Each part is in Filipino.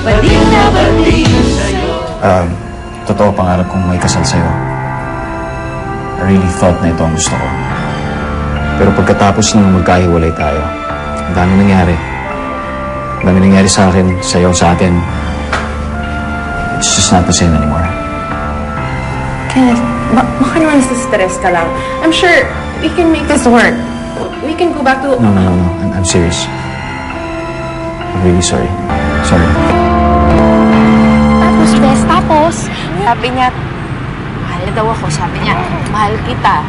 bading na bading sa'yo. Totoo pangarap kong may kasal sa'yo. I really thought na ito ang gusto ko. Pero pagkatapos nung magkahiwalay tayo, ang dami nangyari. Ang dami nangyari sa akin, sa'yo, sa atin. It's just not the same anymore. Kenneth, baka naman stress ka lang. I'm sure we can make this work. We can go back to... No. I'm serious. I'm really sorry. Sorry. Tapos, sabi niya, mahal na daw ako. Sabi niya, mahal kita.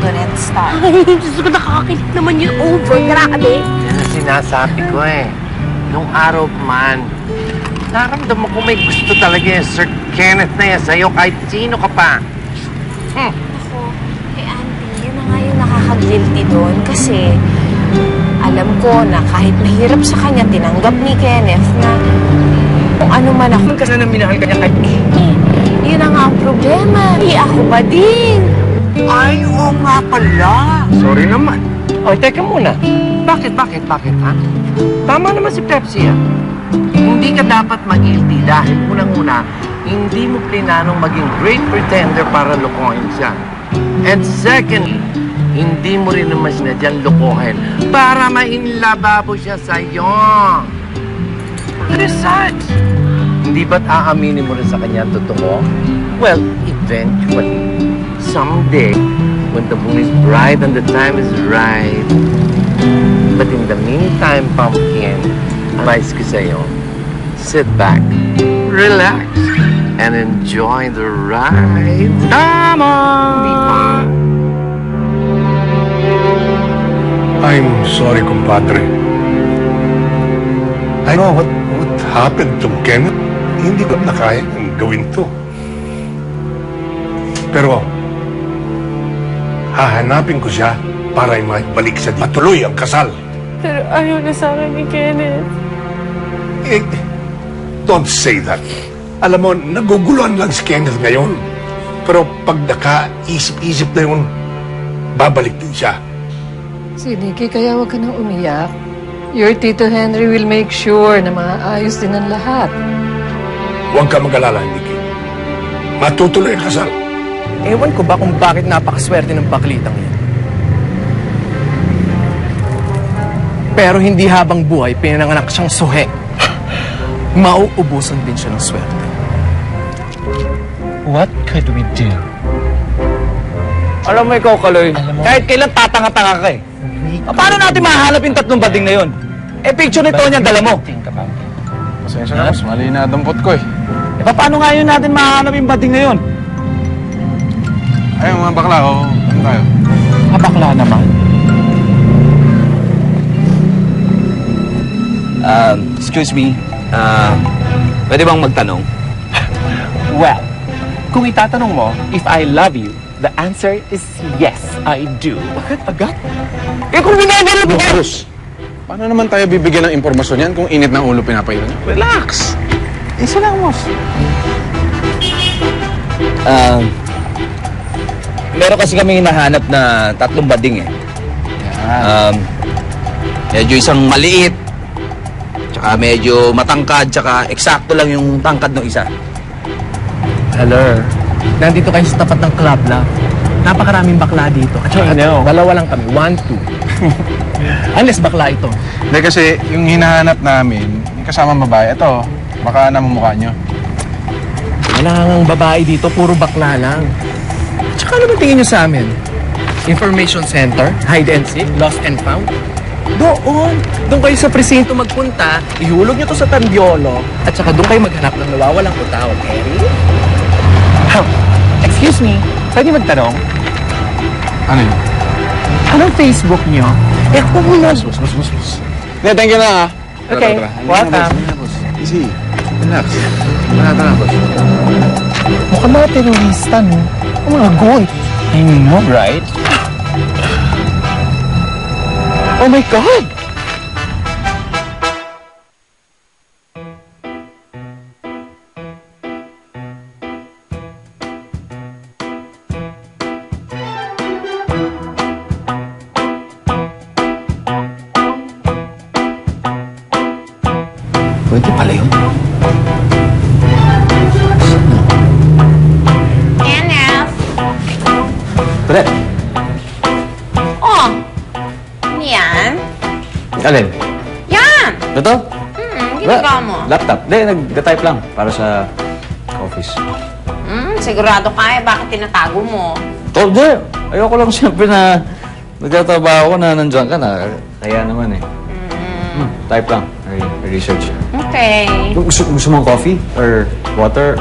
Ganun style. Ay, Diyos ko, nakakakilig naman yun. Over, grabe. Yan ang sinasabi ko eh. Nung araw man, naramdaman ko may gusto talaga yung Sir Kenneth na yan sa'yo kahit sino ka pa. Ako, kay Auntie, yun na nga yung nakaka-guilty doon. Kasi, alam ko na kahit mahirap sa kanya, tinanggap ni Kenneth na kung ano man ako. Kasi na minahal ka niya kahit Yun na nga ang problema. Ako pa din. ay, oo nga pala. Sorry naman. Oy, teka muna. Bakit, ha? Tama naman si Pepsi, ah. Hindi ka dapat mag-guilty dahil unang-una, hindi mo plinanong maging great pretender para lokohin siya. And secondly, hindi mo rin naman sinadyang lokohin para mainlababo siya sa'yo. Besides, hindi ba't aaminin mo rin sa kanya ang totoo? Well, eventually, someday, when the moon is bright and the time is right. But in the meantime, Pumpkin, advice ko sa'yo, sit back, relax, and enjoy the ride. Tama! I'm sorry, compadre. I know what happened to Kenneth. Hindi ko na kaya gawin to. Pero, hahanapin ko siya para maibalik sa matuloy ang kasal. Pero ayaw na sa akin ni Kenneth. Eh, don't say that. Alam mo, naguguluhan lang si Kenneth ngayon. Pero pag nakaisip-isip na yun, babalik din siya. Si Nicky, kaya huwag ka nang umiyak. Your Tito Henry will make sure na maayos din ang lahat. Huwag ka mag-alala, Nicky. Matutuloy ang kasal. Ewan ko ba kung bakit napakaswerte ng baklitang yan. Pero hindi habang buhay, pinanganak siyang suhe. Mauubusan din siya ng swerte. What could we do? Alam mo ikaw, Kaloy, kahit kailan tatanga-tanga ka eh. Paano natin mahanap yung tatlong bading na yun? Eh, picture nito niya, dala mo. Pasensya na, mas mali na dampot ko eh. Eh, paano nga yun natin mahanap yung bading na yun? Ay, mga bakla, ano tayo? Bakla naman. Excuse me, pwede bang magtanong? Well, kung itatanong mo, if I love you, the answer is yes, I do. Bakit agad? Eh kung binabanap mo! Boss, paano naman tayo bibigyan ng impormasyon yan kung init ng ulo pinapailan niyo? Relax! Isa lang, boss. Meron kasi kami hinahanap na tatlong bading eh. Medyo isang maliit, tsaka medyo matangkad, tsaka eksakto lang yung tangkad ng isa. Hello. Nandito kayo sa tapat ng club lang. Napakaraming bakla dito. At dalawa lang kami. 1, 2. Unless bakla ito. Hindi kasi yung hinahanap namin, yung kasamang babae, ito, baka namumukha nyo. Wala ngang babae dito, puro bakla lang. Tsaka ano ba tingin nyo sa amin? Information Center, Hide and Seek, Lost and Found? Doon kayo sa presinto magpunta, ihulog nyo to sa Tambiolo, at saka doon kayo maghanap ng nawawalang utaw, okay? Excuse me, pwede magtanong? Ano yun? Anong Facebook nyo? Eh, kung muna... Hindi, thank you na ha. Okay, welcome. Easy. Relax. Tara, boss. Mukhang mga terorista, no? Mga goon. I know, right? Oh my God! Pwede pala yun. Kenneth! Brett, Oh! Ano yan? alin? Yan! Ito? Ginagawa mo? Laptop. Hindi, nag-type lang para sa office. Sigurado ka eh. Bakit tinatago mo? Oh, di. Ayoko lang siyempre na nagtatrabaho ko na nandiyan ka na. Kaya naman eh. Type lang. Research. Okay. Gusto mong coffee? Or water?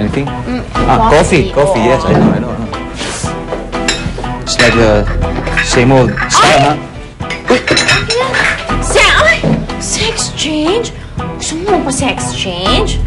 Anything? Coffee. Coffee, oo. yes. I know. It's like the same old style, ha? Sex change? Gusto mo pa sex change?